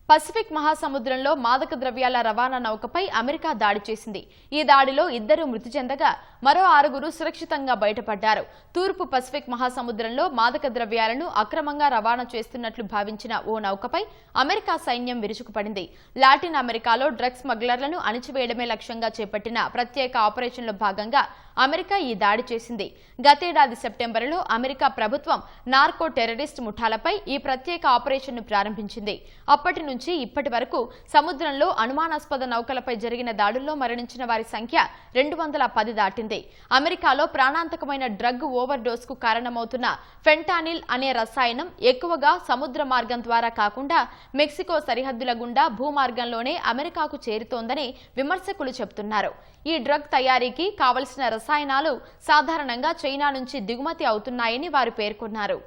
Pacific మహాసముద్రంలో మాదక ద్రవ్యాల రవాణా నౌకపై అమెరికా దాడి చేసింది. ఈ దాడిలో 2 మృతి చెందగా మరో 6 సురక్షితంగా బయటపడ్డారు. తూర్పు పసిఫిక్ మహాసముద్రంలో మాదక ద్రవ్యాలను అక్రమంగా రవాణా చేస్తున్నట్లు భావించిన ఓ నౌకపై అమెరికా సైన్యం విరుచుకుపడింది. లాటిన్ అమెరికాలో డ్రగ్స్ స్మగ్లర్లను అణిచివేయడమే లక్ష్యంగా చేపట్టిన ప్రత్యేక ఆపరేషన్లో భాగంగా అమెరికా ఈ దాడి చేసింది. గతేడాది సెప్టెంబరులో అమెరికా ప్రభుత్వం నార్కో టెర్రరిస్ట్ ముఠాలపై ఈ ప్రత్యేక ఆపరేషన్ను ప్రారంభించింది. అప్పటి నుంచి ఇప్పటి వరకు సముద్రంలో అనుమానాస్పద నౌకలపై జరిగిన దాడుల్లో మరణించిన వారి సంఖ్య 210 దాటింది. అమెరికాలో ప్రాణాంతకమైన డ్రగ్ ఓవర్ డోస్ కు కారణమవుతున్న ఫెంటానిల్ అనే రసాయనం ఎక్కువగా సముద్ర మార్గం ద్వారా కాకుండా మెక్సికో సరిహద్దుల గుండా భూమార్గంలోనే అమెరికాకు చేరుతోందని విమర్శకులు చెబుతున్నారు. ఈ డ్రగ్ తయారీకి కావలసిన రసాయనాలు సాధారణంగా చైనా నుంచి దిగుమతి అవుతున్నాయని వారు పేర్కొన్నారు.